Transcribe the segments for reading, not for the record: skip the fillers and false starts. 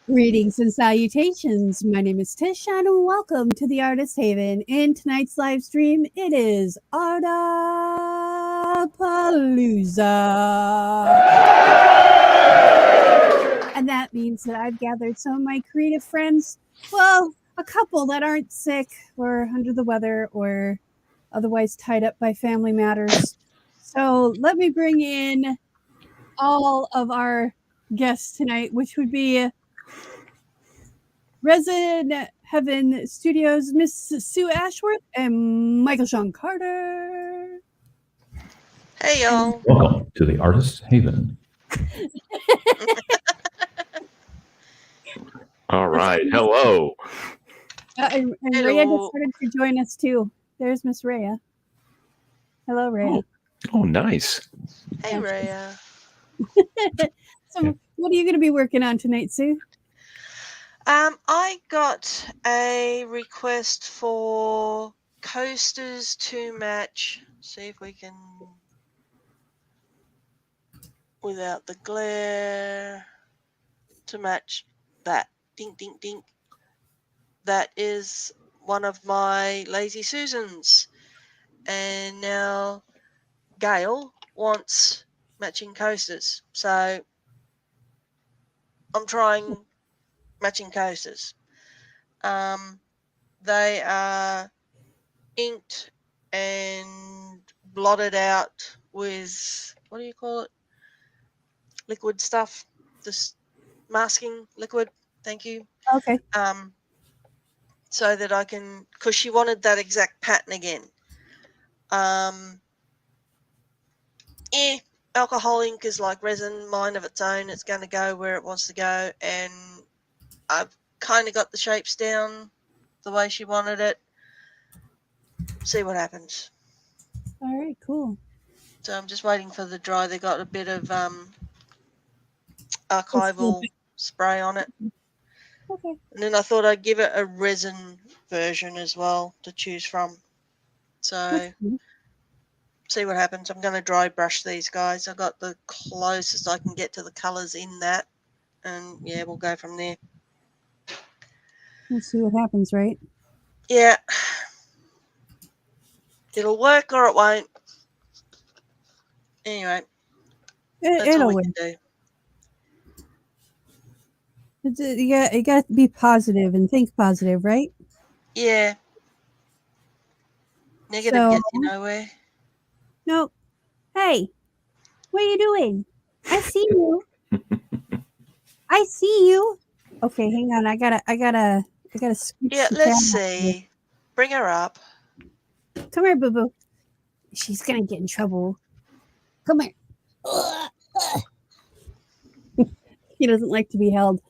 Greetings and salutations. My name is Tish, and welcome to the Artist Haven. In tonight's live stream, it is Artapalooza. And that means that I've gathered some of my creative friends, well, a couple that aren't sick or under the weather or otherwise tied up by family matters. So let me bring in all of our guests tonight, which would be Resident Heaven Studios, Miss Sue Ashworth and Michael Sean Carter. Hey, y'all. Welcome to the Artist Haven. All right. Hello. And Rhea just started to join us too. There's Miss Rhea. Hello, Rhea. Oh, nice. Hey, Rhea. So, what are you going to be working on tonight, Sue? I got a request for coasters to match. See if we can, without the glare, to match that. Dink, dink, dink. That is one of my Lazy Susans. And now Gail wants matching coasters. So I'm trying matching coasters. They are inked and blotted out with, what do you call it? Liquid stuff. This masking liquid. Thank you. Okay. So that I can, because she wanted that exact pattern again. Alcohol ink is like resin, mind of its own. It's going to go where it wants to go, and I've kind of got the shapes down the way she wanted it. See what happens. All right, cool. So I'm just waiting for the dry. They got a bit of archival spray on it. Okay. And then I thought I'd give it a resin version as well to choose from. So see what happens. I'm going to dry brush these guys. I got the closest I can get to the colours in that. And yeah, we'll go from there. We'll see what happens, right? Yeah. It'll work or it won't. Anyway, that's all we can do. You got to be positive and think positive, right? Yeah. Negative gets you nowhere. No. Hey, what are you doing? I see you. I see you. Okay, hang on. I gotta scoot. Yeah, let's see. Bring her up. Come here, boo boo. She's gonna get in trouble. Come here. He doesn't like to be held,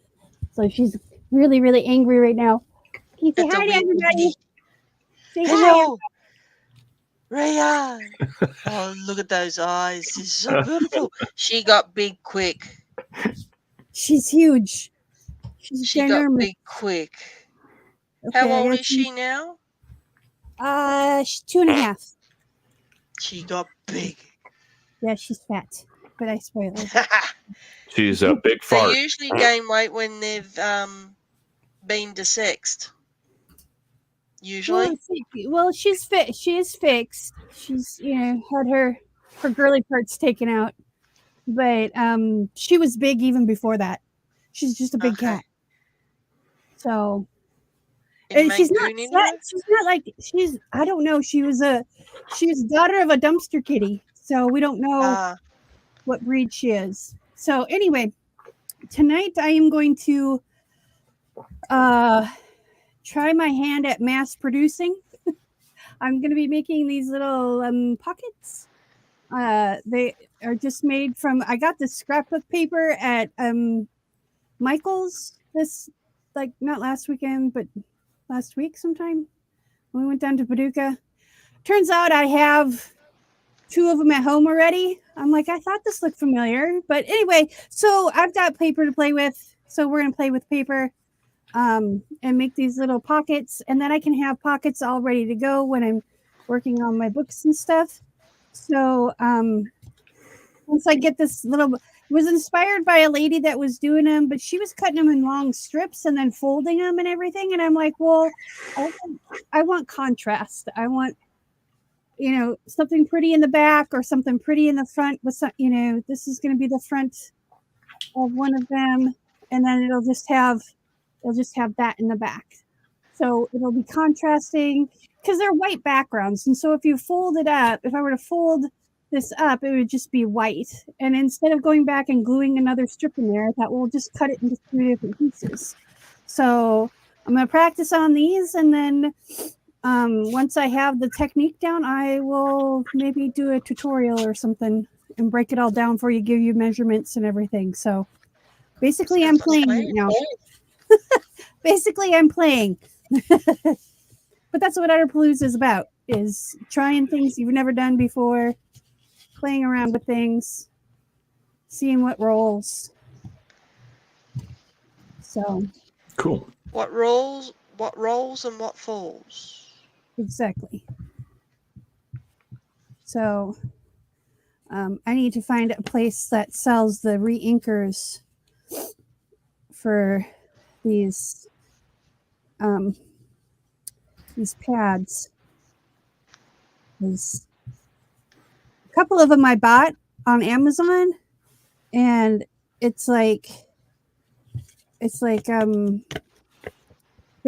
so she's really, really angry right now. Can you say hi to everybody? Say hello, Rhea. Oh, look at those eyes. She's so beautiful. She got big quick. She's huge. She got big quick. Okay, how old is she now? She's 2.5. She got big. Yeah, she's fat, but I spoiled her. She's a big fart. They usually gain weight when they've been desexed. Usually. Well, she's fit. She is fixed. She's had her girly parts taken out, but she was big even before that. She's just a big cat. So, and she's not fat. She's not like she's. I don't know. She was daughter of a dumpster kitty. So we don't know what breed she is. So anyway, tonight I am going to try my hand at mass producing. I'm going to be making these little pockets. They are just made from, I got this scrapbook paper at Michael's not last weekend, but last week sometime when we went down to Paducah. Turns out I have 2 of them at home already. I'm like, I thought this looked familiar. But anyway, so I've got paper to play with. So we're going to play with paper and make these little pockets. And then I can have pockets all ready to go when I'm working on my books and stuff. So once I get this little, was inspired by a lady that was doing them, but she was cutting them in long strips and then folding them and everything. And I'm like, well, I want contrast. I want, something pretty in the back or something pretty in the front with some, this is going to be the front of one of them. And then it'll just have that in the back. So it'll be contrasting because they're white backgrounds. And so if you fold it up, if I were to fold this up, it would just be white. And instead of going back and gluing another strip in there, I thought, we'll just cut it into 3 different pieces. So I'm going to practice on these. And then once I have the technique down, I will maybe do a tutorial or something and break it all down for you, give you measurements and everything. So basically I'm playing right now. Basically I'm playing. But that's what Artapalooza is about, is trying things you've never done before, playing around with things, seeing what rolls. So Cool. What rolls and what falls. Exactly. So I need to find a place that sells the re-inkers for these pads. There's a couple of them I bought on Amazon, and it's like they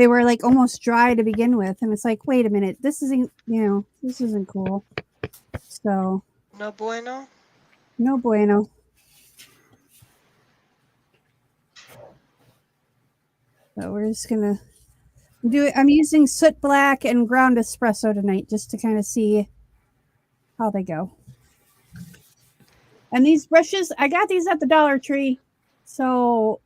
were like almost dry to begin with, and it's like, wait a minute, this isn't cool. So No bueno. no bueno. So we're just gonna do it. I'm using soot black and ground espresso tonight just to kind of see how they go. And these brushes, I got these at the Dollar Tree, so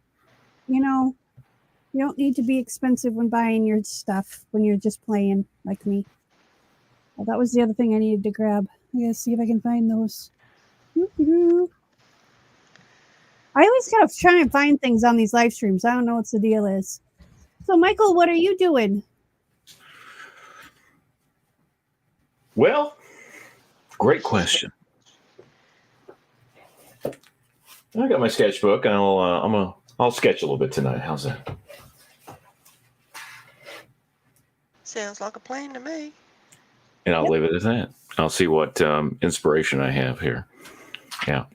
you don't need to be expensive when buying your stuff when you're just playing like me. Well, that was the other thing I needed to grab. I gotta see if I can find those. I always gotta try and find things on these live streams. I don't know what the deal is. So, Michael, what are you doing? Well, great question. I got my sketchbook. I'll sketch a little bit tonight. How's that? Sounds like a plan to me. And I'll leave it at that. I'll see what inspiration I have here. Yeah.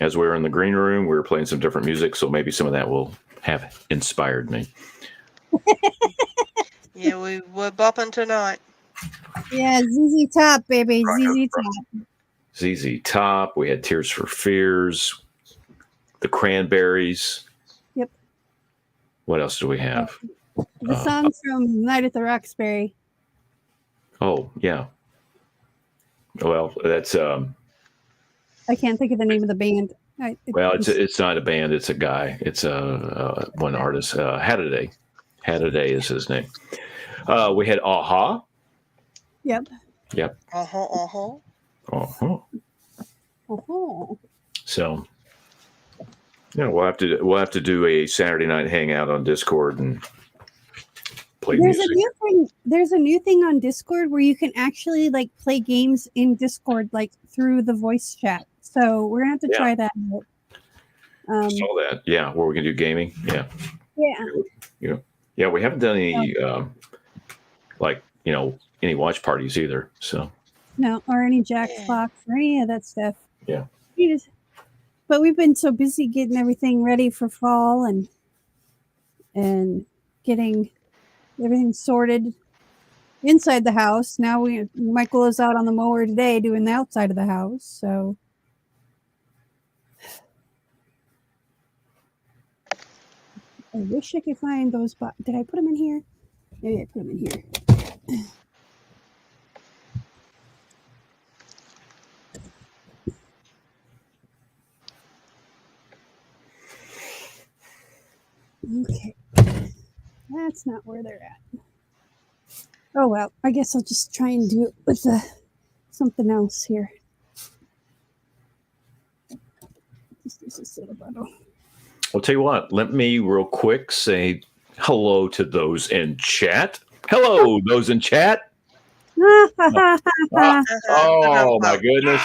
As we were in the green room, we were playing some different music, so maybe some of that will have inspired me. Yeah, we were bopping tonight. Yeah, ZZ Top, baby. ZZ Top. ZZ Top. We had Tears for Fears. The Cranberries. Yep. What else do we have? The song from Night at the Roxbury. Oh, yeah. Well, that's I can't think of the name of the band. it's not a band. It's a guy. It's one artist. Hadaday. Hadaday is his name. We had Aha. Yep. Yep. Uh-huh. So, yeah, we'll have to do a Saturday night hangout on Discord and play music. There's a new thing on Discord where you can actually like play games in Discord like through the voice chat. So we're gonna have to try that out. Saw that. Yeah, where we can do gaming. Yeah. Yeah. Yeah, we haven't done any any watch parties either. So no, or any Jackbox or any of that stuff. Yeah. But we've been so busy getting everything ready for fall and getting everything sorted inside the house. Now Michael is out on the mower today doing the outside of the house. So I wish I could find those. Did I put them in here? Maybe I put them in here. Okay. That's not where they're at. Oh, well, I guess I'll just try and do it with something else here. Just a little bottle. I'll tell you what, let me real quick say hello to those in chat. Hello, those in chat. Oh, my goodness.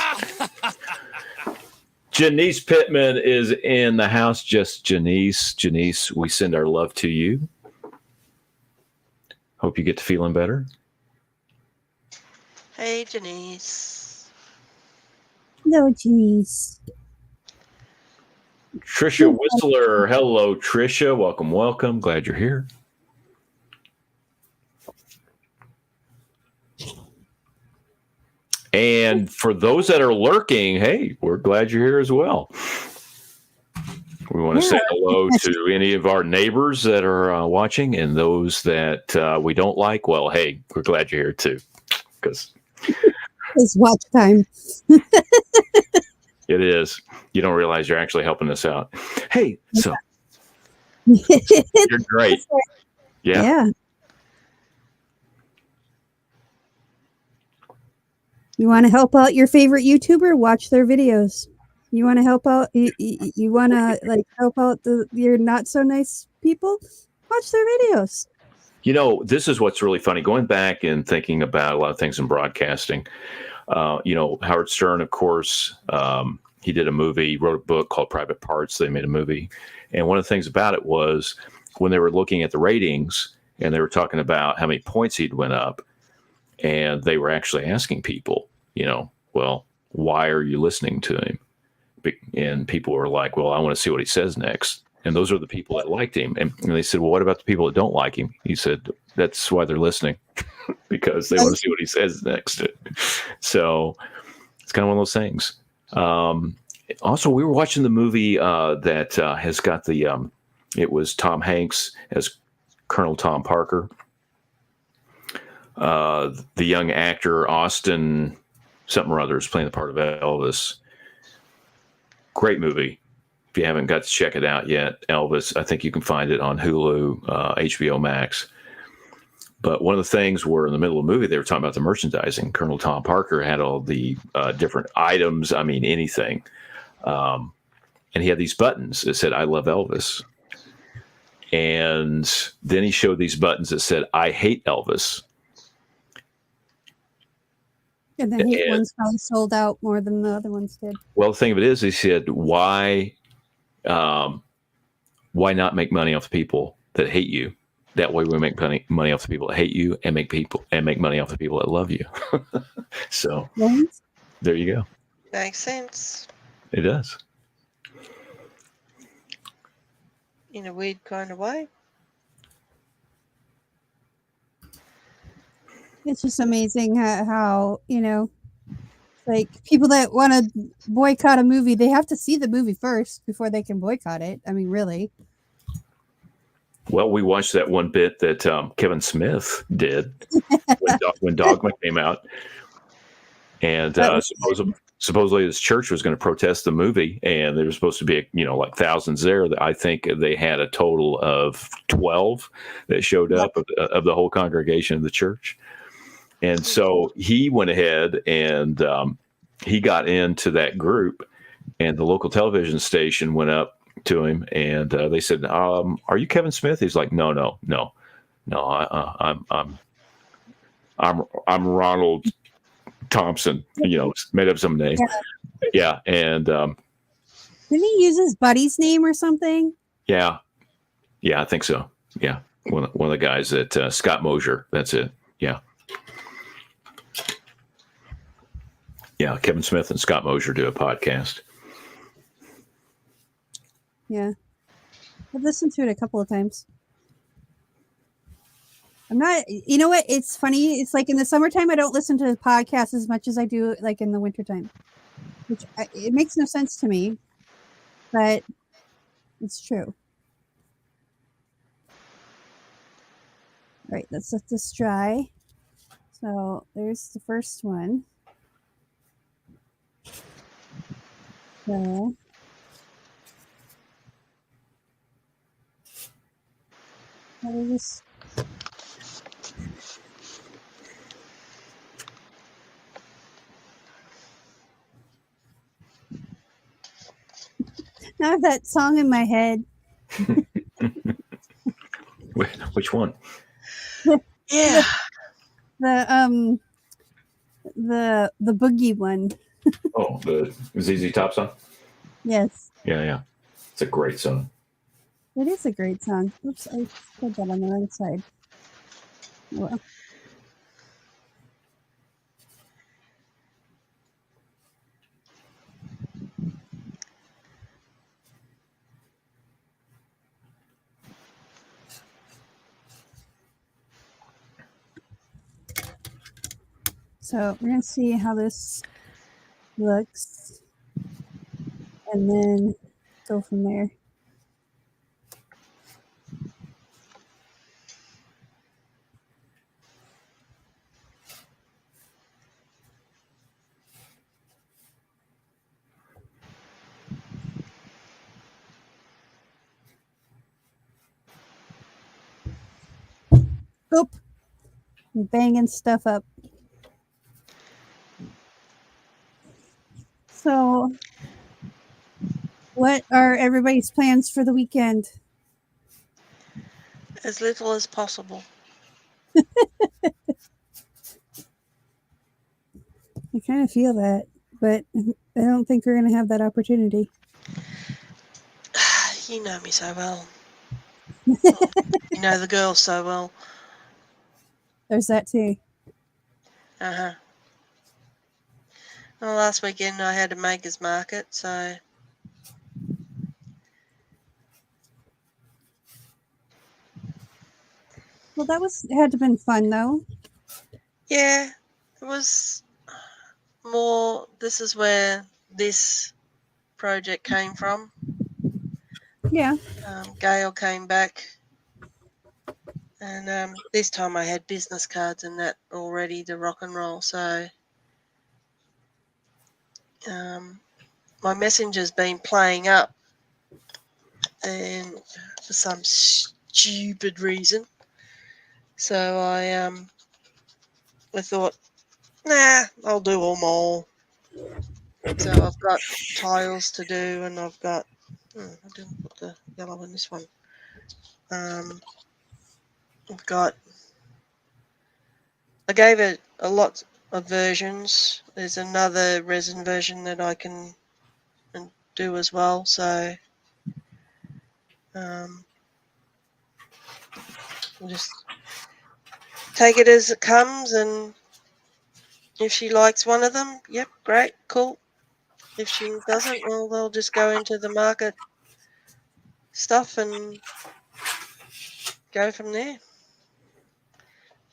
Janice Pittman is in the house. Just Janice. Janice, we send our love to you. Hope you get to feeling better. Hey, Janice. Hello, Janice. Trisha Whistler. Hello, Trisha. Welcome, welcome. Glad you're here. And for those that are lurking, hey, we're glad you're here as well. We want to say hello to any of our neighbors that are watching, and those that we don't like. Well, hey, we're glad you're here too, because it's watch time. it is. You don't realize you're actually helping us out. Hey, so you're great. Yeah. You want to help out your favorite YouTuber? Watch their videos. You want to help out? You want to help out your not so nice people? Watch their videos. You know, this is what's really funny. Going back and thinking about a lot of things in broadcasting. Howard Stern, of course, he did a movie, wrote a book called Private Parts. They made a movie, and one of the things about it was when they were looking at the ratings and they were talking about how many points he'd went up. And they were actually asking people, well, why are you listening to him? And people were like, well, I want to see what he says next. And those are the people that liked him. And they said, well, what about the people that don't like him? He said, that's why they're listening, because they want to see what he says next. So it's kind of one of those things. Also, we were watching the movie that has got it was Tom Hanks as Colonel Tom Parker. The young actor Austin something or other is playing the part of Elvis. Great movie. If you haven't got to check it out yet, Elvis, I think you can find it on Hulu, HBO Max. But one of the things were in the middle of the movie, they were talking about the merchandising. Colonel Tom Parker had all the different items. I mean, anything. And he had these buttons that said, I love Elvis. And then he showed these buttons that said, I hate Elvis. And the hate ones probably sold out more than the other ones did. Well, the thing of it is, he said, why not make money off the people that hate you? That way we make money off the people that hate you and make money off the people that love you. So there you go. Makes sense. It does. In a weird kind of way. It's just amazing how people that want to boycott a movie, they have to see the movie first before they can boycott it. I mean, really. Well, we watched that one bit that Kevin Smith did when Dogma came out. And supposedly his church was going to protest the movie, and there was supposed to be, like thousands there. I think they had a total of 12 that showed up of the whole congregation of the church. And so he went ahead and he got into that group, and the local television station went up to him and they said, "Are you Kevin Smith?" He's like, "No. I'm Ronald Thompson." Made up some name. Yeah, and didn't he use his buddy's name or something? Yeah, I think so. Yeah, one of the guys that Scott Mosier. That's it. Yeah. Yeah, Kevin Smith and Scott Mosier do a podcast. Yeah. I've listened to it a couple of times. I'm not, you know what? It's funny. It's like in the summertime, I don't listen to podcasts as much as I do like in the wintertime, which it makes no sense to me, but it's true. All right, let's let this dry. So there's the first one. So just now I have that song in my head. Which one? Yeah. The boogie one. Oh, the ZZ Top song? Yes, Yeah. It's a great song. it is a great song. Oops, I put that on the wrong side. Well, so we're going to see how this looks and then go from there. Oop! I'm banging stuff up. So, what are everybody's plans for the weekend? As little as possible. I kind of feel that, but I don't think we're going to have that opportunity. You know me so well. You know the girls so well. There's that too. Uh-huh. Well, last weekend I had a maker's market, so Well, that had to have been fun though. yeah, it was more. This is where this project came from. Yeah. Gail came back, and this time I had business cards and that all ready to rock and roll. So my messenger's been playing up, and for some stupid reason, so I thought, nah, I'll do them all. So I've got tiles to do, and I've got. I didn't put the yellow in this one. I've got. I gave it a lot of versions. There's another resin version that I can do as well. So we'll just take it as it comes, and if she likes one of them, yep, great, cool. If she doesn't, well, they'll just go into the market stuff and go from there.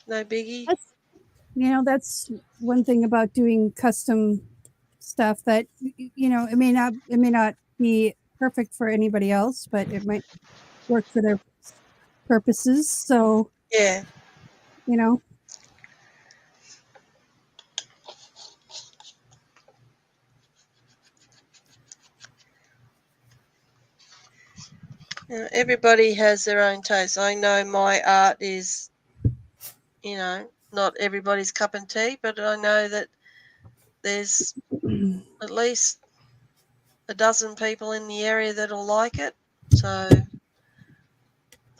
No biggie. That's one thing about doing custom stuff that it may not be perfect for anybody else, but it might work for their purposes. So Yeah. Everybody has their own taste. I know my art is, not everybody's cup of tea, but I know that there's at least a dozen people in the area that'll like it. So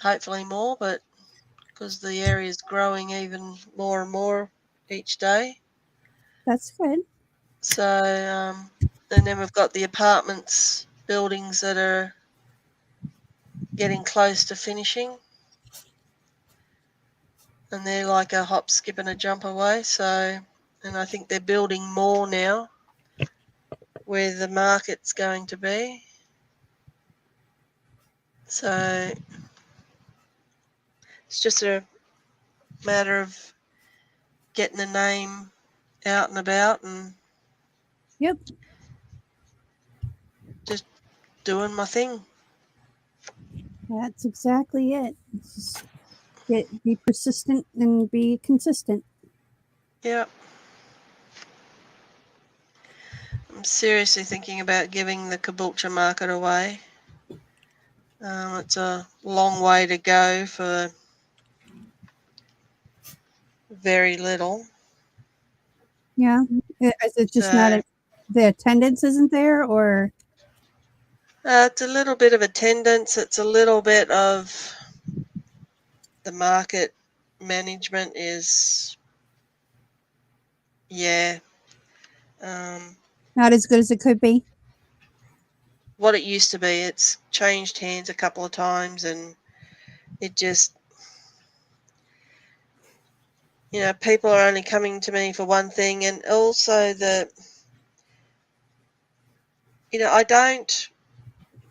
hopefully more, but because the area is growing even more and more each day. That's good. So, and then we've got the apartments buildings that are getting close to finishing. And they're like a hop, skip, and a jump away. So, and I think they're building more now where the market's going to be. So, it's just a matter of getting the name out and about and Yep. just doing my thing. That's exactly it. Just be persistent and be consistent. Yeah. I'm seriously thinking about giving the Caboolture market away. It's a long way to go for very little. Yeah. Is it just So, the attendance isn't there, or? it's a little bit of attendance. It's a little bit of the market management is, yeah. Not as good as it could be. what it used to be. It's changed hands a couple of times, and it just, people are only coming to me for one thing. And also I don't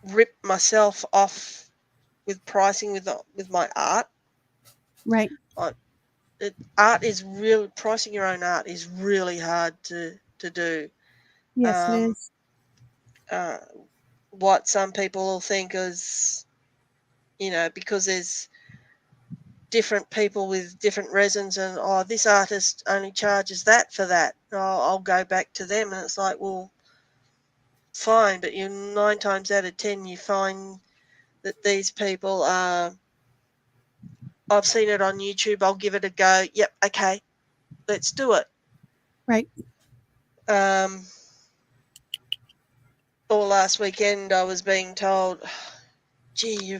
rip myself off with pricing with my art. Right. Art is real. Pricing your own art is really hard to do. Yes, it is. What some people will think is, because there's different people with different resins, and this artist only charges that for that. I'll go back to them, and it's like, well, fine, but 9 times out of 10 you find that these people are. I've seen it on YouTube. I'll give it a go. Yep, okay, let's do it. Right. All last weekend I was being told, gee,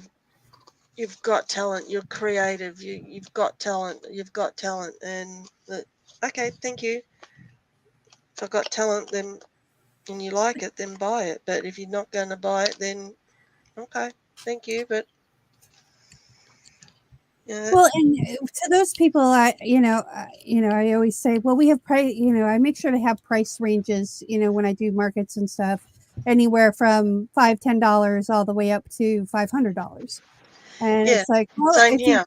you've got talent, you're creative, you've got talent, and okay, thank you. If I've got talent, then and you like it, then buy it. But if you're not going to buy it, then okay, thank you. But Well, and to those people, I always say, well, we have price. I make sure to have price ranges. When I do markets and stuff, anywhere from $5-10 all the way up to $500. And Yeah, it's like, well, same here.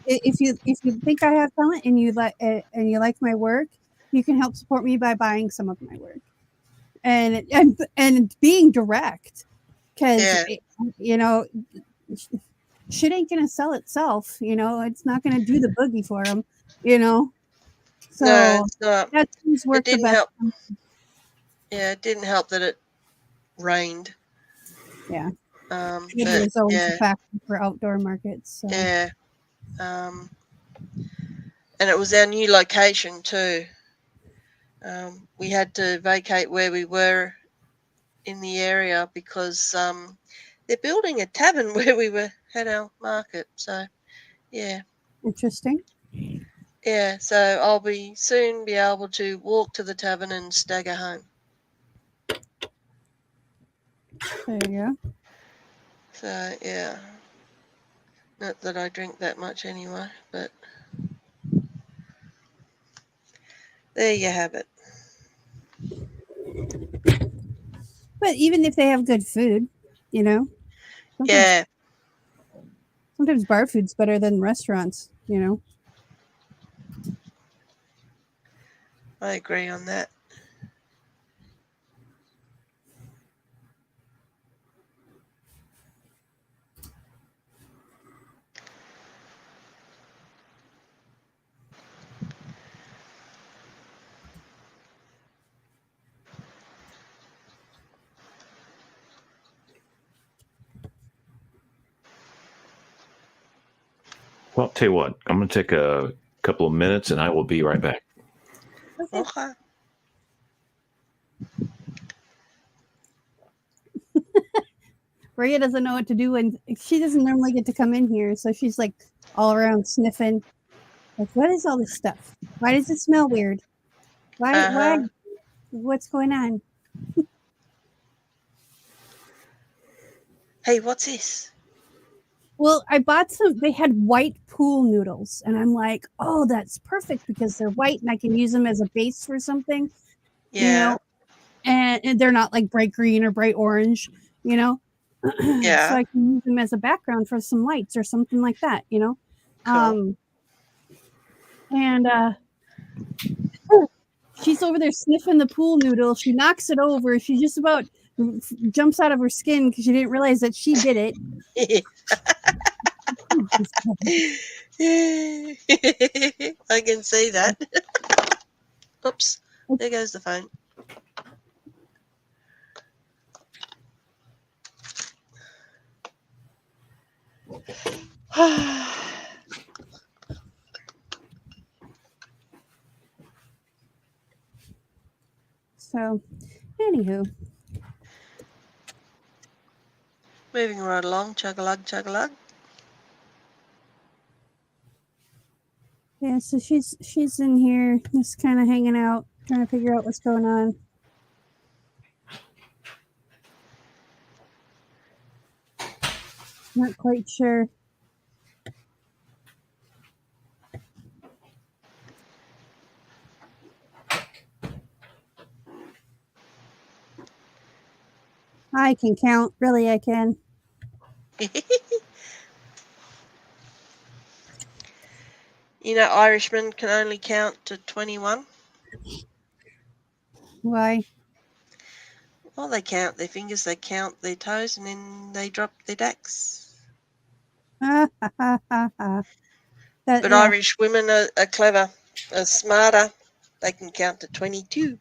if you think I have talent and you like my work, you can help support me by buying some of my work, and being direct, because Yeah. shit ain't gonna sell itself. It's not gonna do the boogie for them. So No, it's not. that's who's worked the didn't best. help. Yeah, it didn't help that it rained. Yeah. But, It is always yeah, a factor for outdoor markets. So. yeah. And it was our new location too. We had to vacate where we were in the area because they're building a tavern where we had our market. So, yeah. Interesting. Yeah, so I'll soon be able to walk to the tavern and stagger home. There you go. So, yeah. Not that I drink that much anyway, but there you have it. But even if they have good food, Yeah. Sometimes bar food's better than restaurants, I agree on that. Well, tell you what, I'm going to take a couple of minutes and I will be right back. Okay. Maria doesn't know what to do, and she doesn't normally get to come in here, so she's like all around sniffing. Like, what is all this stuff? Why does it smell weird? Why? What's going on? Hey, what's this? Well, I bought some. They had white pool noodles, and I'm like, oh, that's perfect because they're white, and I can use them as a base for something. Yeah. And they're not like bright green or bright orange. Yeah. So I can use them as a background for some lights or something like that. Cool. And she's over there sniffing the pool noodle. She knocks it over. She just about jumps out of her skin because she didn't realize that she did it. I can see that. Oops. There goes the phone. So, anywho. Moving right along. Chug-a-lug, chug-a-lug. Yeah, so she's in here just kind of hanging out, trying to figure out what's going on. Not quite sure. I can count. Really, I can. You know, Irishmen can only count to 21. Why? Well, they count their fingers, they count their toes, and then they drop their dacks. Ha ha ha ha ha. But Yeah. Irish women are clever, are smarter. They can count to 22.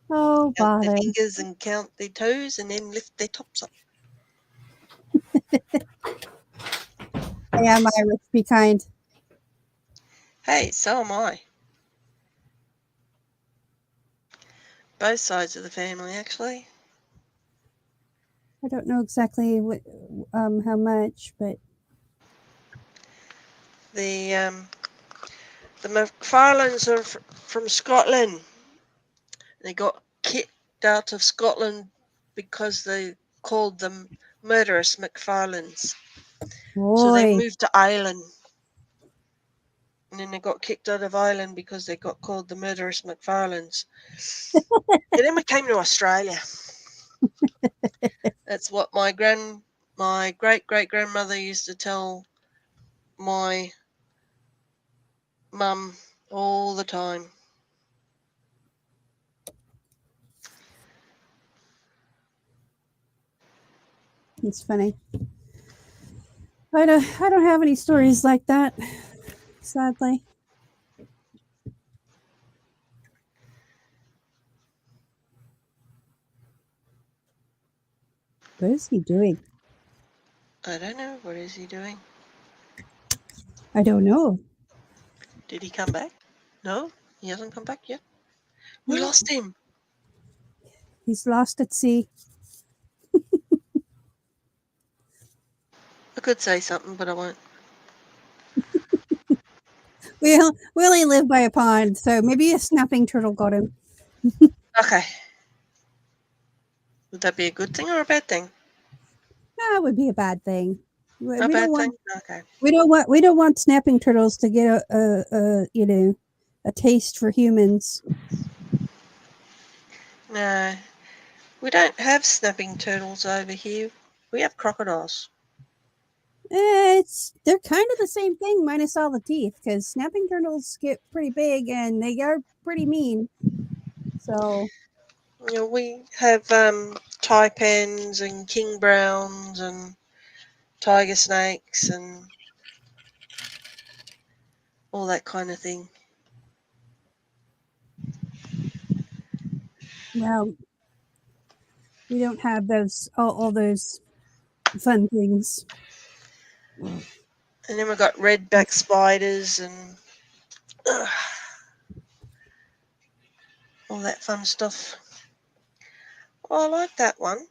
Oh, Count their bother. fingers and count their toes, and then lift their tops up. I am Irish. Be kind. Hey, so am I. Both sides of the family, actually. I don't know exactly what, how much, but The McFarlanes are from Scotland. They got kicked out of Scotland because they called them murderous McFarlanes. So they boy, moved to Ireland. And then they got kicked out of Ireland because they got called the murderous McFarlanes. And then we came to Australia. That's what my great-great-grandmother used to tell my mum all the time. it's funny. I don't have any stories like that, sadly. What is he doing? I don't know. What is he doing? I don't know. Did he come back? No, he hasn't come back yet. We No. lost him. He's lost at sea. I could say something, but I won't. We only live by a pond, so maybe a snapping turtle got him. Okay. Would that be a good thing or a bad thing? That would be a bad thing. We A don't bad want thing? Okay. we don't want snapping turtles to get a taste for humans. No. We don't have snapping turtles over here. We have crocodiles. They're kind of the same thing minus all the teeth, because snapping turtles get pretty big and they are pretty mean. So You know, we have taipans and king browns and tiger snakes and all that kind of thing. well, we don't have those all those fun things. And then we've got redback spiders and all that fun stuff. Oh, I like that one.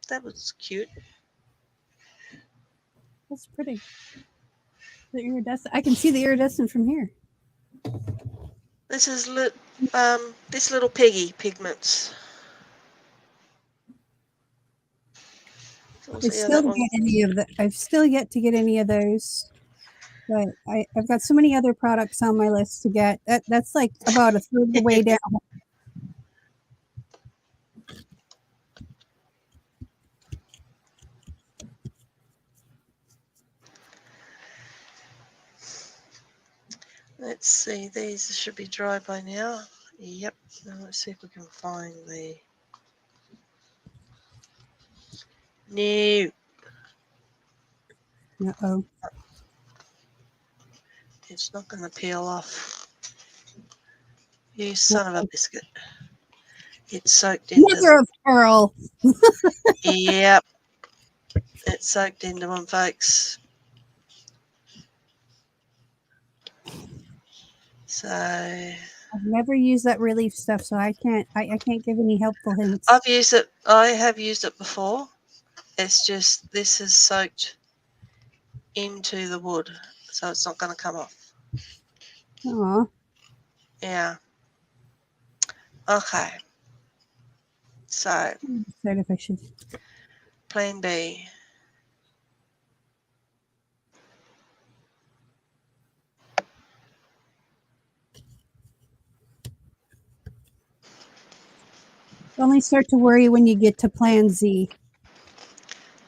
That was cute. That's pretty. The iridescent. I can see the iridescent from here. This is this little piggy pigments. So we'll see how that one. I've still yet to get any of those. But I've got so many other products on my list to get. That's like about a third of the way down. Let's see, these should be dry by now. Yep. Now let's see if we can find the. No. Uh-oh. It's not going to peel off. You son of a biscuit. It's soaked into. Mother of pearl. Yep. It's soaked into them, folks. So I've never used that relief stuff, so I can't give any helpful hints. I've used it. I have used it before. It's just this is soaked into the wood, so it's not going to come off. Aw. Yeah. Okay. So, Decide if I should. plan B. Only start to worry when you get to plan Z.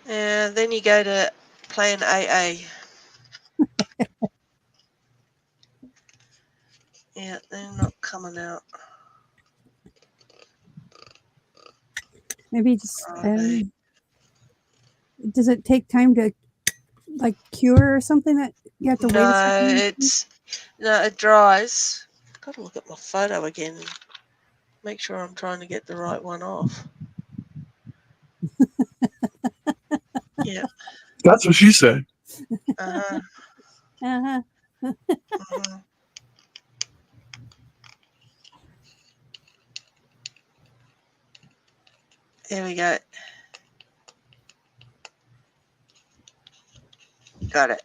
And then you go to plan AA. Yeah, they're not coming out. Maybe just. Are they? Does it take time to like cure or something that you have to wait? No, it dries. Got to look at my photo again and make sure I'm trying to get the right one off. Yeah. That's what she said. Uh-huh. Uh-huh. Uh-huh. There we go. Got it.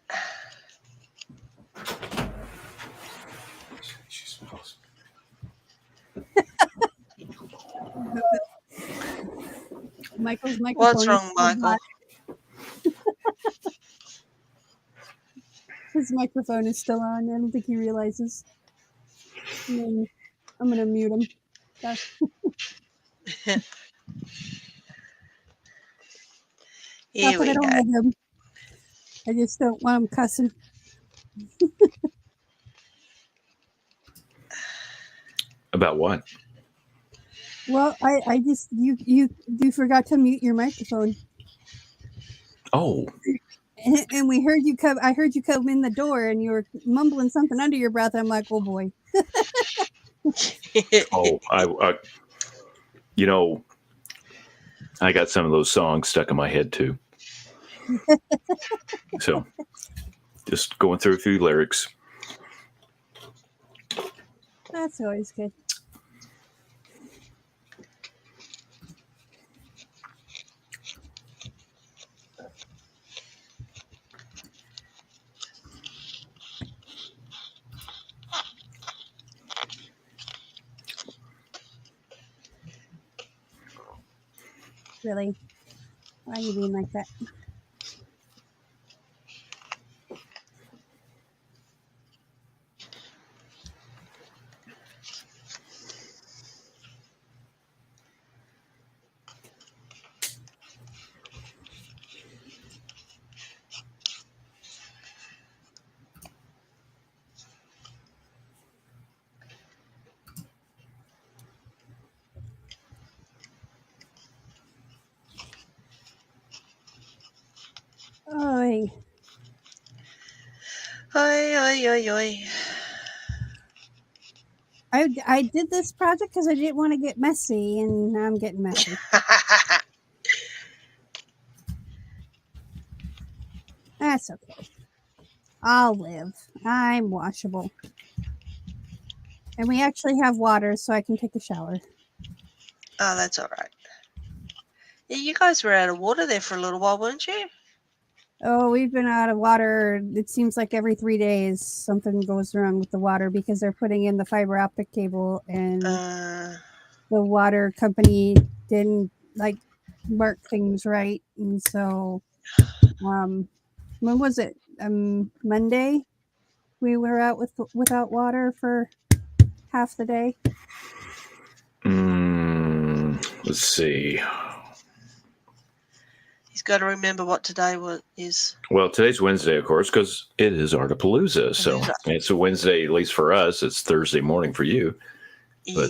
Michael's microphone. What's is wrong, still Michael? hot. His microphone is still on. I don't think he realizes. And then I'm gonna mute him. Here Not that we I don't go. love him. I just don't want him cussing. About what? Well, I just you forgot to mute your microphone, Oh, and we heard you come. I heard you come in the door, and you were mumbling something under your breath. I'm like, oh boy. oh, I you know, I got some of those songs stuck in my head too. So, just going through a few lyrics. That's always good. Really? Why are you being like that? Oi. Oi, oi, oi, oi. I did this project because I didn't want to get messy, and now I'm getting messy. That's okay. I'll live. I'm washable. And we actually have water, so I can take a shower. Oh, that's all right. Yeah, you guys were out of water there for a little while, weren't you? Oh, we've been out of water. It seems like every 3 days something goes wrong with the water because they're putting in the fiber optic cable, and the water company didn't like mark things right. And so, when was it? Monday, we were out without water for half the day. Let's see. He's got to remember what today is. Well, today's Wednesday, of course, because it is Artapalooza. So it's a Wednesday, at least for us. It's Thursday morning for you. But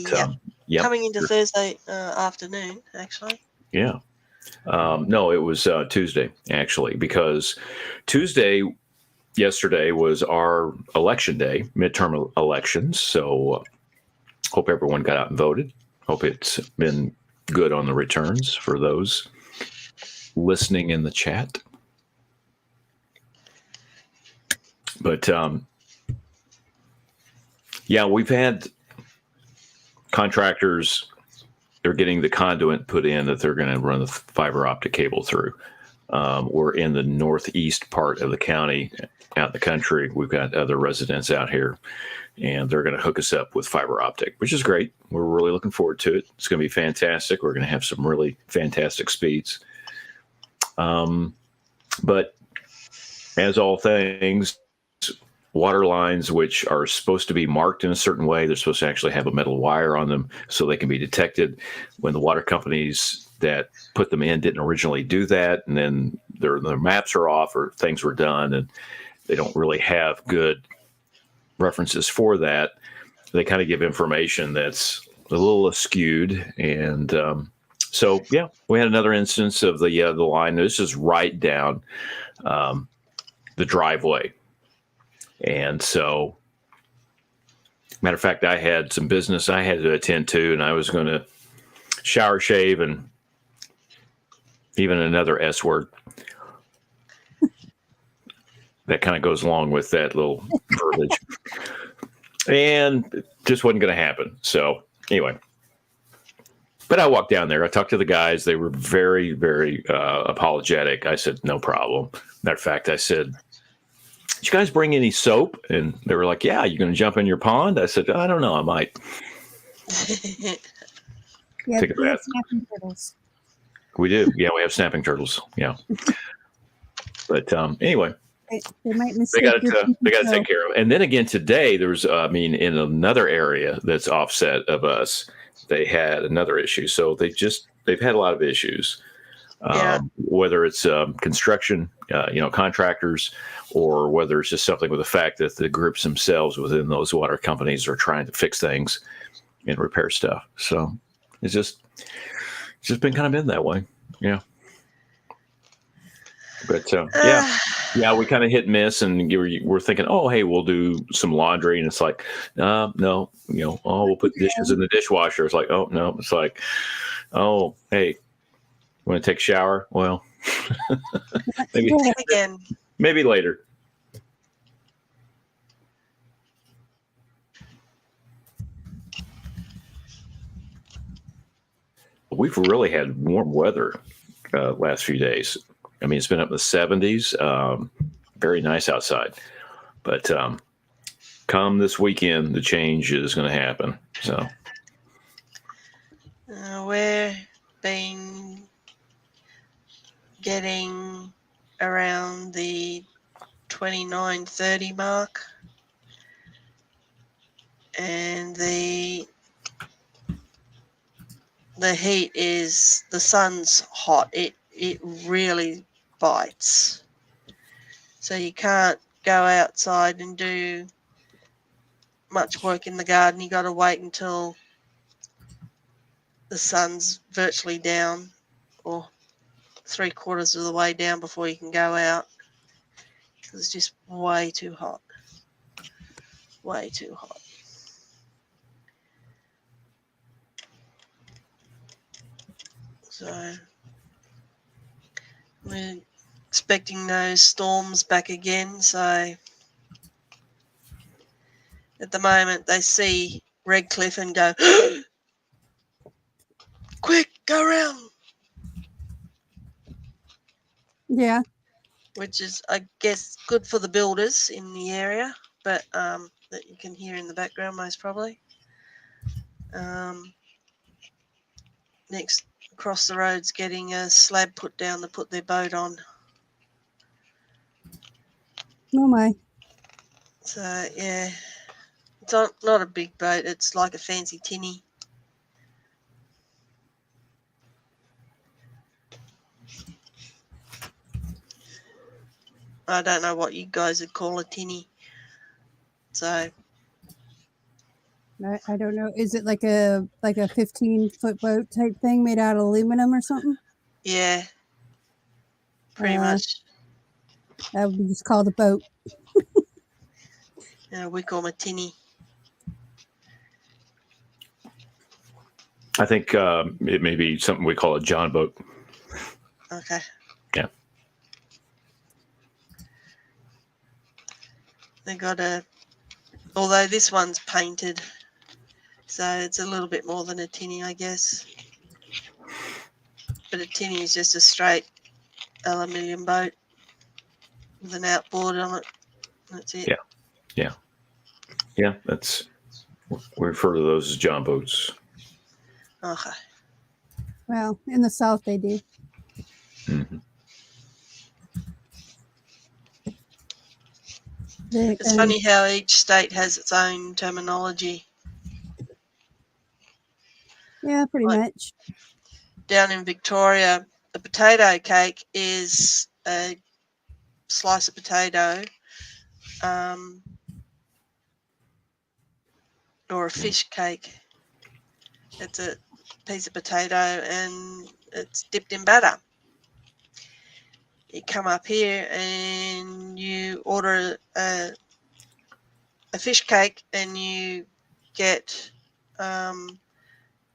yep. Coming into Thursday afternoon, actually. Yeah. No, it was Tuesday, actually, because yesterday was our election day, midterm elections. So hope everyone got out and voted. Hope it's been good on the returns for those listening in the chat. But yeah, we've had contractors, they're getting the conduit put in that they're going to run the fiber optic cable through. We're in the northeast part of the county, out in the country. We've got other residents out here and they're going to hook us up with fiber optic, which is great. We're really looking forward to it. It's going to be fantastic. We're going to have some really fantastic speeds. But as all things, water lines, which are supposed to be marked in a certain way, they're supposed to actually have a metal wire on them so they can be detected. When the water companies that put them in didn't originally do that, and then their maps are off or things were done, and they don't really have good references for that. They kind of give information that's a little askewed, and so yeah, we had another instance of the line. This is right down the driveway, and so matter of fact, I had some business I had to attend to, and I was going to shower, shave, and even another S word that kind of goes along with that little verbiage. And it just wasn't going to happen. So anyway, but I walked down there. I talked to the guys. They were very, very apologetic. I said, no problem. Matter of fact, I said, did you guys bring any soap? And they were like, yeah, you going to jump in your pond? I said, I don't know. I might. Yeah, Take a bath. snapping turtles. We do. Yeah, we have snapping turtles. Yeah. But anyway. They might They mistake got your to show. take care of. And then again today, there's in another area that's offset of us, they had another issue. So they've had a lot of issues, whether it's construction, contractors, or whether it's just something with the fact that the groups themselves within those water companies are trying to fix things and repair stuff. So it's just been kind of been that way. Yeah. But yeah, we kind of hit and miss, and we're thinking, oh, hey, we'll do some laundry, and it's like, no, we'll put dishes in the dishwasher. It's like, oh no, it's like, oh, hey, want to take a shower? Well, maybe later. We've really had warm weather last few days. I mean, it's been up in the 70s. Very nice outside. But come this weekend, the change is going to happen. So we're getting around the 29-30 mark. And the heat is, the sun's hot. It really bites. So you can't go outside and do much work in the garden. You got to wait until the sun's virtually down, or 3/4 of the way down, before you can go out. It's just way too hot. Way too hot. So we're expecting those storms back again. So at the moment, they see Redcliffe and go, quick, go around. Yeah. Which is, I guess, good for the builders in the area, but that you can hear in the background most probably. Next, across the road's getting a slab put down to put their boat on. Oh my. So yeah, it's not a big boat. It's like a fancy tinny. I don't know what you guys would call a tinny. So I don't know. Is it like a 15-foot boat type thing made out of aluminum or something? yeah, pretty much. That would be just called a boat. We call them a tinny. I think it may be something we call a John boat. Okay. Yeah. They got although this one's painted, so it's a little bit more than a tinny, I guess. But a tinny is just a straight aluminium boat with an outboard on it. That's it. Yeah. Yeah. Yeah, we refer to those as John boats. Okay. Well, in the South they do. Mm-hmm. It's funny how each state has its own terminology. Yeah, pretty much. Down in Victoria, a potato cake is a slice of potato, or a fish cake. It's a piece of potato and it's dipped in batter. You come up here and you order a fish cake and you get an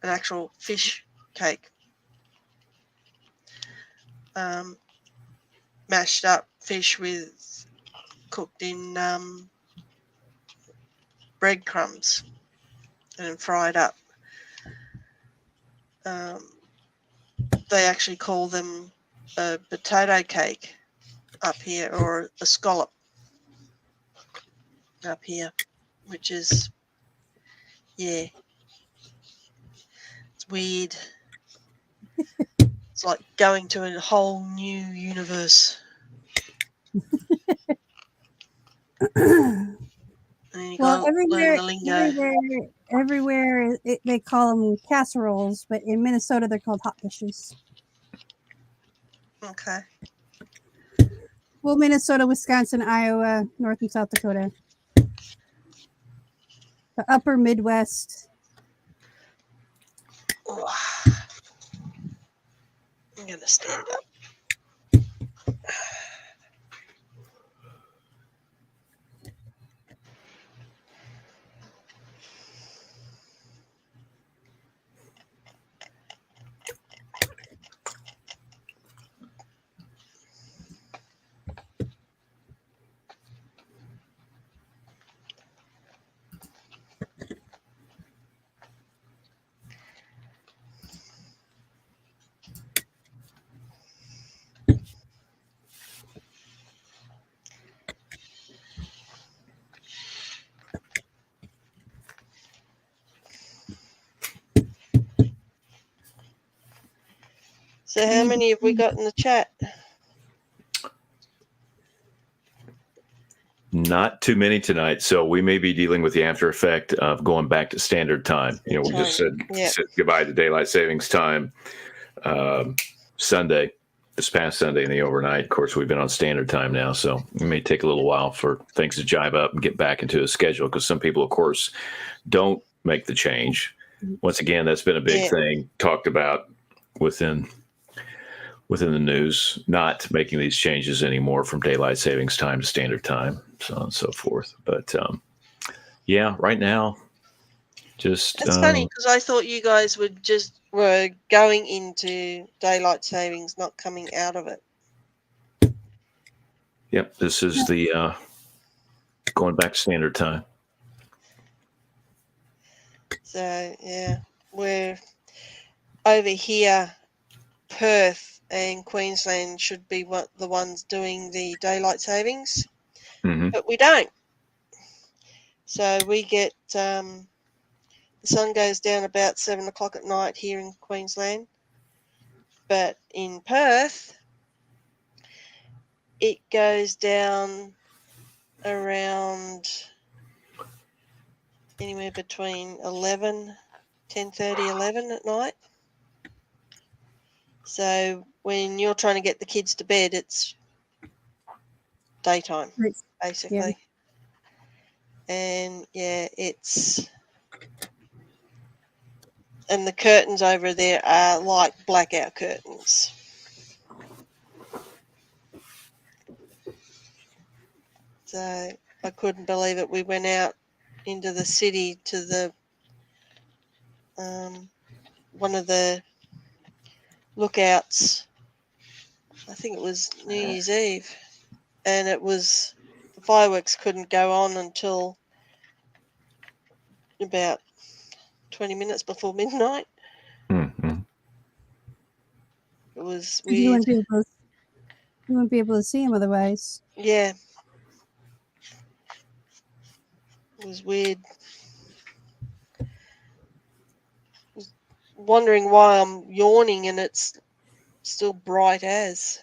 actual fish cake, mashed up fish with cooked in breadcrumbs and fried up. They actually call them a potato cake up here, or a scallop up here, which is, yeah, it's weird. It's like going to a whole new universe. And you Well, got to learn the lingo. everywhere they call them casseroles, but in Minnesota they're called hot dishes. Okay. Well, Minnesota, Wisconsin, Iowa, North and South Dakota, the upper Midwest. Oh, I'm going to stand up. So how many have we got in the chat? Not too many tonight, so we may be dealing with the after effect of going back to standard time. We just said goodbye to daylight savings time Sunday, this past Sunday in the overnight. Of course, we've been on standard time now, so it may take a little while for things to jive up and get back into a schedule, because some people, of course, don't make the change. Once again, that's been a big thing talked about within the news, not making these changes anymore from daylight savings time to standard time, so on and so forth. But yeah, right now, just it's funny because I thought you guys were going into daylight savings, not coming out of it. Yep, this is the going back to standard time. So yeah, we're over here. Perth and Queensland should be the ones doing the daylight savings, but we don't. So we get the sun goes down about 7 o'clock at night here in Queensland, but in Perth it goes down around anywhere between 10:30, 11 at night. So when you're trying to get the kids to bed, it's daytime, basically. Yeah. And and the curtains over there are like blackout curtains. So I couldn't believe it. We went out into the city to the one of the lookouts. I think it was New Year's Eve, and the fireworks couldn't go on until about 20 minutes before midnight. Mm-hmm. It was You weird. wouldn't be able to see them otherwise. Yeah. It was weird. Wondering why I'm yawning and it's still bright as.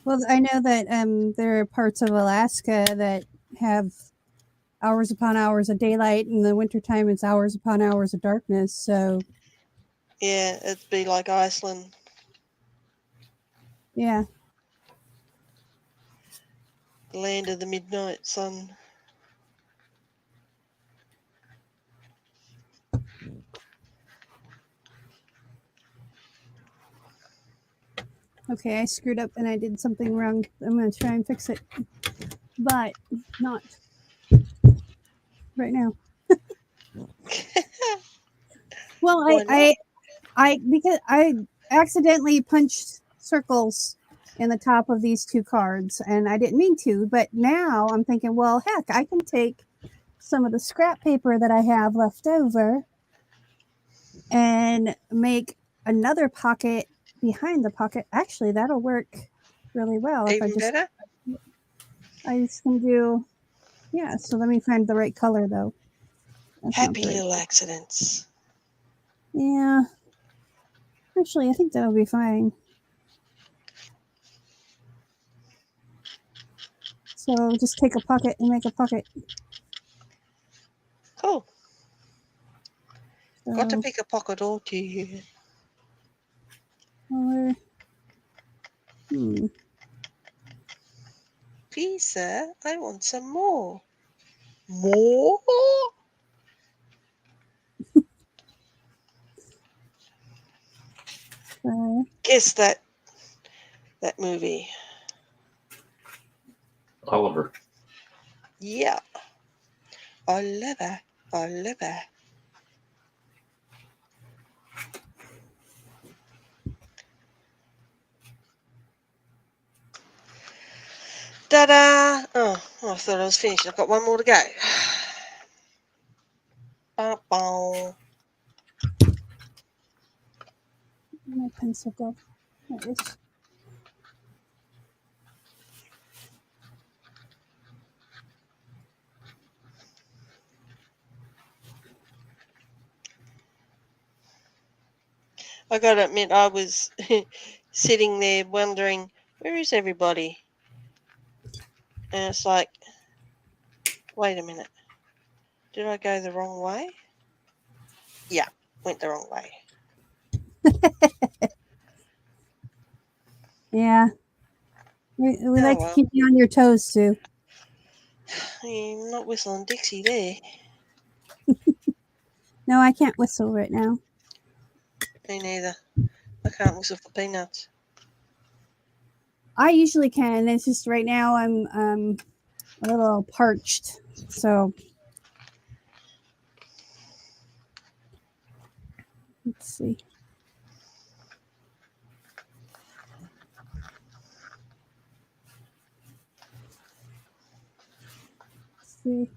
Well, I know that there are parts of Alaska that have hours upon hours of daylight. In the wintertime, it's hours upon hours of darkness. So, Yeah, it'd be like Iceland. yeah. The land of the midnight sun. Okay, I screwed up and I did something wrong. I'm going to try and fix it, but not right now. Well, Why not? because I accidentally punched circles in the top of these two cards, and I didn't mean to. But now I'm thinking, well, heck, I can take some of the scrap paper that I have left over and make another pocket behind the pocket. Actually, that'll work really well if Even better? I just can do. Yeah, so let me find the right color though. That's not Happy the right- little accidents. Yeah. Actually, I think that'll be fine. So just take a pocket and make a pocket. Cool. Got to So pick a pocket or two. color. Please, sir, I want some more. More? Guess that movie. Oliver. Yeah. Oliver. Oliver. Ta-da! Oh, I thought I was finished. I've got one more to go. Ba-bow. My pencil go. There it is. I gotta admit, I was sitting there wondering, where is everybody? And it's like, wait a minute. Did I go the wrong way? Yeah, went the wrong way. Yeah. We like well. to keep you on your toes, Sue. I'm not whistling Dixie there. No, I can't whistle right now. Me neither. I can't whistle for peanuts. I usually can. It's just right now I'm a little parched. So let's see. Let's see.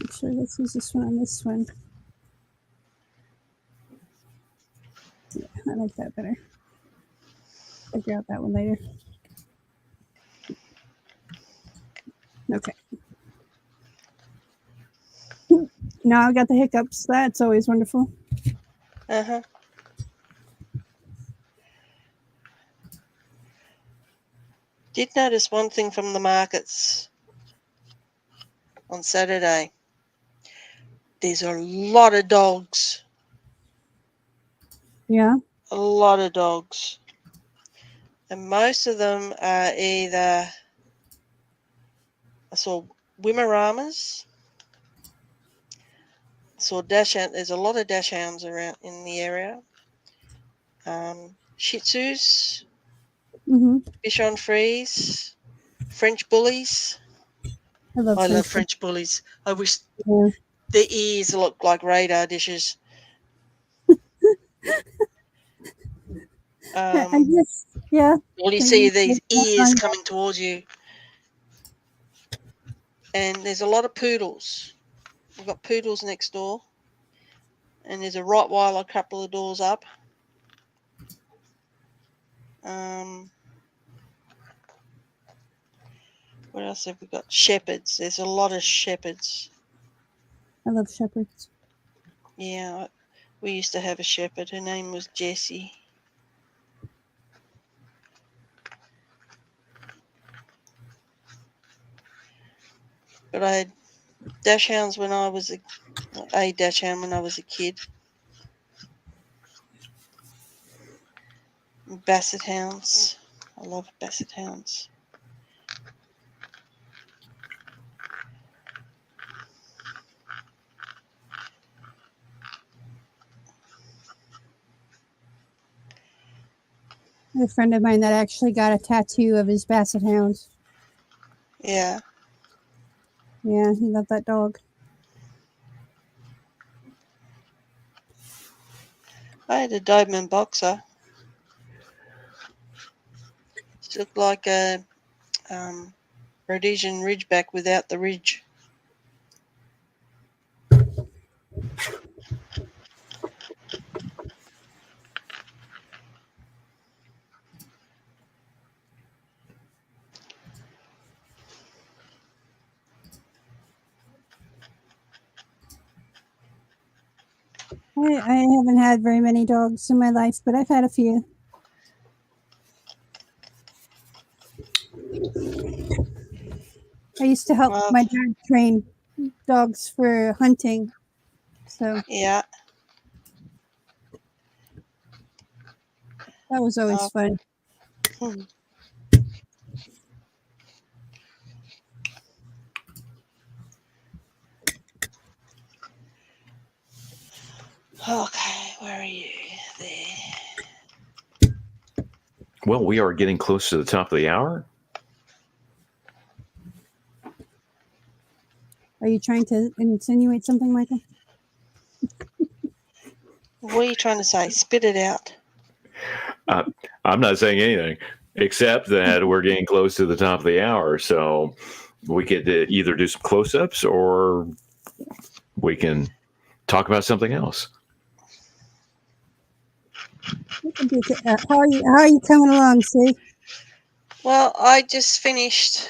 Actually, let's use this one on this one. Yeah, I like that better. Figure out that one later. Okay. Now I've got the hiccups. That's always wonderful. Uh-huh. Did notice one thing from the markets on Saturday. There's a lot of dogs. Yeah. A lot of dogs. And most of them are either, I saw Wimaramas. I saw dachshund. There's a lot of dachshunds around in the area. Shih Tzus, Bichon Frise, French Bullies. I love French Bullies. I wish Yeah. their ears look like radar dishes. I just, yeah. all you I see are just these don't ears find- coming towards you. And there's a lot of poodles. We've got poodles next door. And there's a Rottweiler a couple of doors up. What else have we got? Shepherds. There's a lot of shepherds. I love shepherds. Yeah, we used to have a shepherd. Her name was Jessie. But I had dachshunds when I was a dachshund when I was a kid. Basset hounds. I love basset hounds. I have a friend of mine that actually got a tattoo of his basset hounds. Yeah. Yeah, he loved that dog. I had a Doberman boxer. It looked like a Rhodesian Ridgeback without the ridge. I haven't had very many dogs in my life, but I've had a few. I used to help Well, my dad train dogs for hunting. So yeah. that was always Oh. fun. Okay, where are you? There. Well, we are getting close to the top of the hour. Are you trying to insinuate something, Michael? What are you trying to say? Spit it out. I'm not saying anything except that we're getting close to the top of the hour. So we could either do some close-ups or we can talk about something else. How are you coming along, Sue? Well, I just finished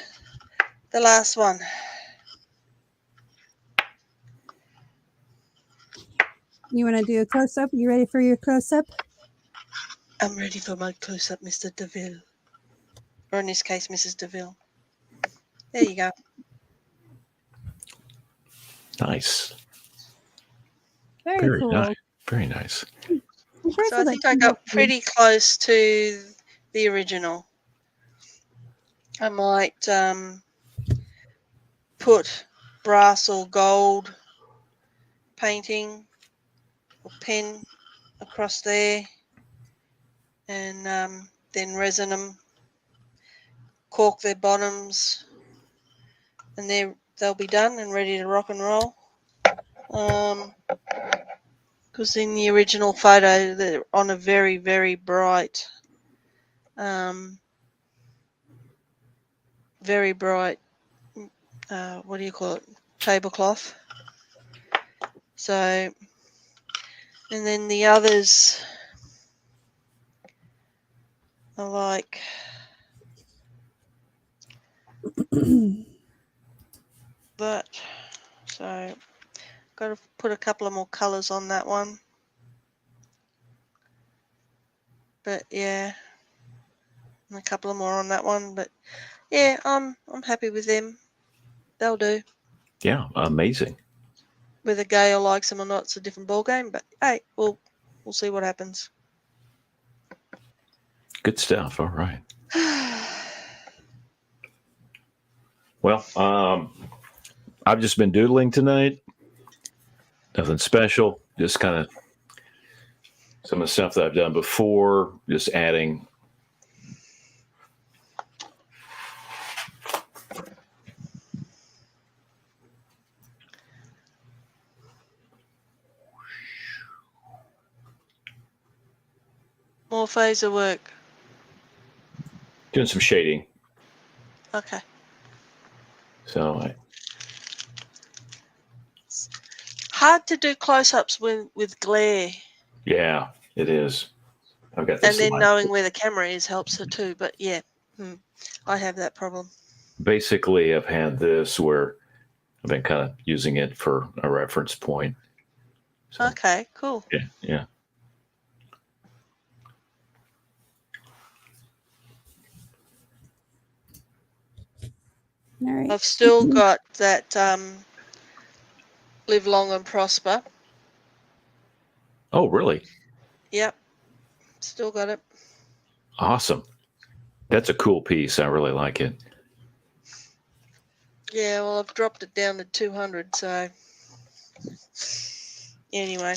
the last one. You want to do a close-up? You ready for your close-up? I'm ready for my close-up, Mr. DeVille. Or in this case, Mrs. DeVille. There you go. Nice. Very cool. Nice. Very nice. So I think I got pretty close to the original. I might put brass or gold painting or pen across there and then resin them, cork their bottoms, and they'll be done and ready to rock and roll. Because in the original photo they're on a very, very bright what do you call it, tablecloth. So, and then the others are like that. So got to put a couple of more colours on that one. But yeah, and a couple of more on that one. But yeah, I'm happy with them. They'll do. Yeah, amazing. Whether Gail likes them or not, it's a different ball game. But hey, we'll see what happens. Good stuff. All right. Well, I've just been doodling tonight. Nothing special. Just kind of some of the stuff that I've done before. Just adding. more phaser work? Doing some shading. Okay. So Hard to do close-ups with glare. yeah, it is. I've got this. And then knowing where the camera is helps her too. But yeah, I have that problem. Basically, I've had this where I've been kind of using it for a reference point. So, Okay, cool. yeah. All right. I've still got that live long and prosper. Oh, really? Yep, still got it. Awesome. That's a cool piece. I really like it. Yeah, well, I've dropped it down to 200, so anyway.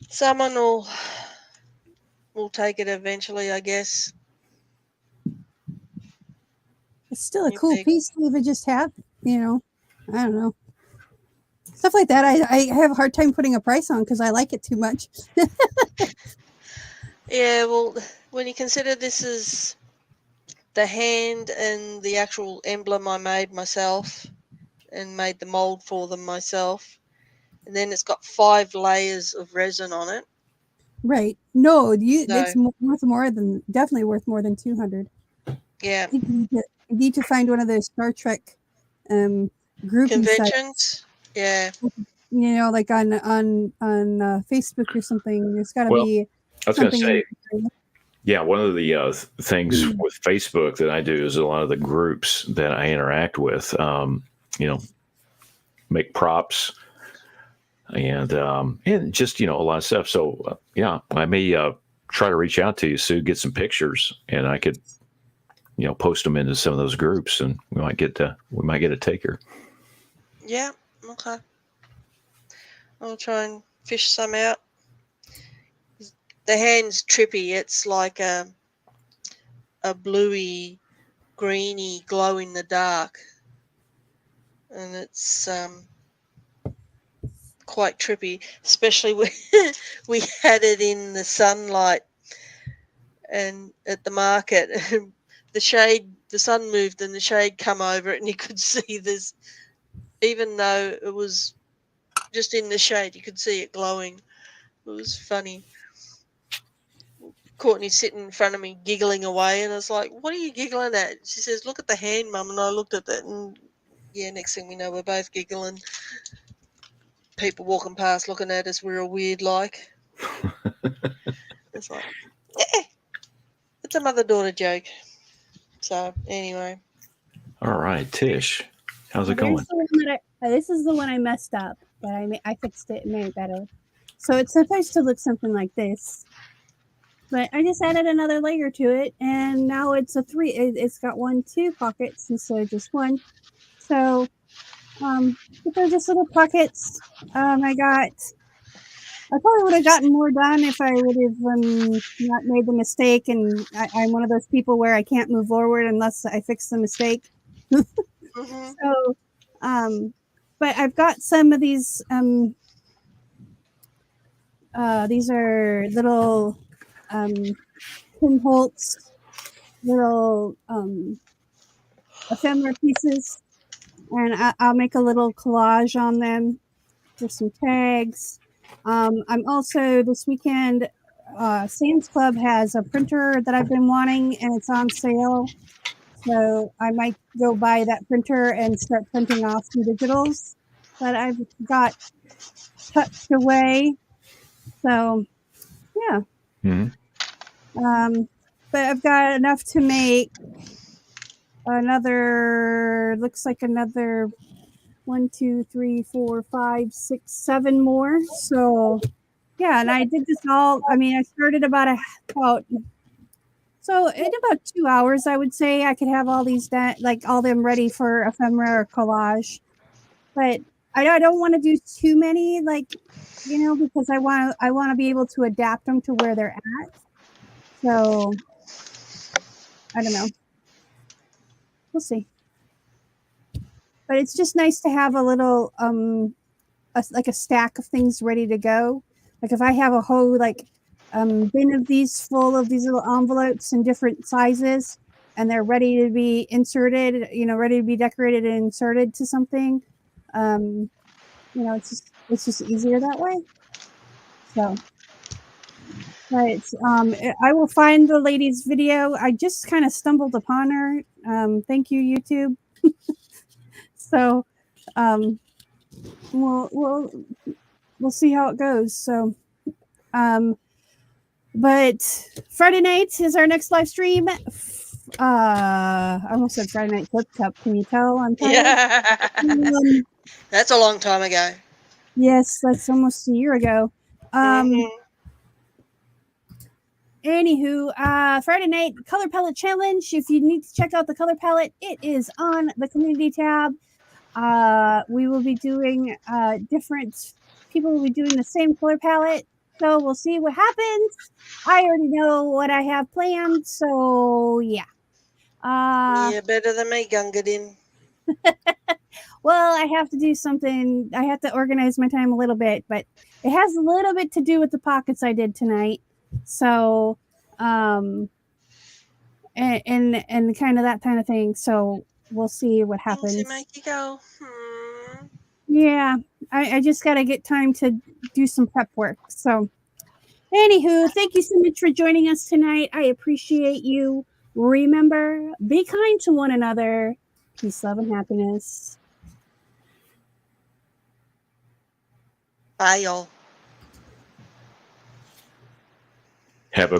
Someone will take it eventually, I guess. It's still a You cool think? piece to even just have, I don't know. Stuff like that, I have a hard time putting a price on because I like it too much. Yeah, well, when you consider this is the hand and the actual emblem I made myself and made the mold for them myself, and then it's got 5 layers of resin on it. Right. No, No. it's definitely worth more than 200. Yeah. I think you need to find one of those Star Trek grouping sites, Conventions? Yeah. like on Facebook or something. There's got to Well, be I was going to something. say, yeah, one of the things with Facebook that I do is a lot of the groups that I interact with, make props and just, a lot of stuff. So, I may try to reach out to you, Sue, get some pictures, and I could, post them into some of those groups, and we might get a taker. Yeah. Okay. I'll try and fish some out. The hand's trippy. It's like a bluey, greeny, glow in the dark, and it's quite trippy. Especially when we had it in the sunlight and at the market. The sun moved and the shade come over it, and you could see this. Even though it was just in the shade, you could see it glowing. It was funny. Courtney sitting in front of me giggling away, and I was like, what are you giggling at? She says, look at the hand, Mum. And I looked at it, and yeah, next thing we know, we're both giggling. People walking past looking at us, we're all weird like. It's like, it's a mother-daughter joke. So anyway. All right, Tish, how's it There's going? the one this is the one I messed up, but I fixed it and made it better. So it's supposed to look something like this. But I just added another layer to it, and now it's a 3. It's got 2 pockets instead of just one. So, but they're just little pockets. I probably would have gotten more done if I would have not made the mistake. And I'm one of those people where I can't move forward unless I fix the mistake. Mm-hmm. So, but I've got some of these. These are little pinholts, little ephemera pieces, and I'll make a little collage on them for some tags. I'm also this weekend. Sam's Club has a printer that I've been wanting, and it's on sale. So I might go buy that printer and start printing off some digitals that I've got tucked away. So, yeah. Mm-hmm. But I've got enough to make another 1, 2, 3, 4, 5, 6, 7 more. So yeah, and I did this all. I started about so in about 2 hours, I would say I could have all these all them ready for ephemera or collage. But I don't want to do too many, because I want to be able to adapt them to where they're at. So I don't know. We'll see. But it's just nice to have a little a stack of things ready to go. Like if I have a whole bin of these full of these little envelopes in different sizes, and they're ready to be inserted, ready to be decorated and inserted to something. It's just easier that way. So, but I will find the lady's video. I just kind of stumbled upon her. Thank you, YouTube. So, we'll see how it goes. So, but Friday night is our next live stream. I almost said Friday Night Flip Cup. Can you tell? I'm tired. Yeah. That's a long time ago. Yes, that's almost a year ago. Anywho, Friday night color palette challenge. If you need to check out the color palette, it is on the community tab. We will be doing different people will be doing the same color palette. So we'll see what happens. I already know what I have planned. So yeah. Yeah, better than me, Gungadin. Well, I have to do something. I have to organize my time a little bit, but it has a little bit to do with the pockets I did tonight. So, and kind of that kind of thing. So we'll see what happens. Things that make you go, Yeah, I just got to get time to do some prep work. So, anywho, thank you so much for joining us tonight. I appreciate you. Remember, be kind to one another. Peace, love, and happiness. Bye, y'all. Have a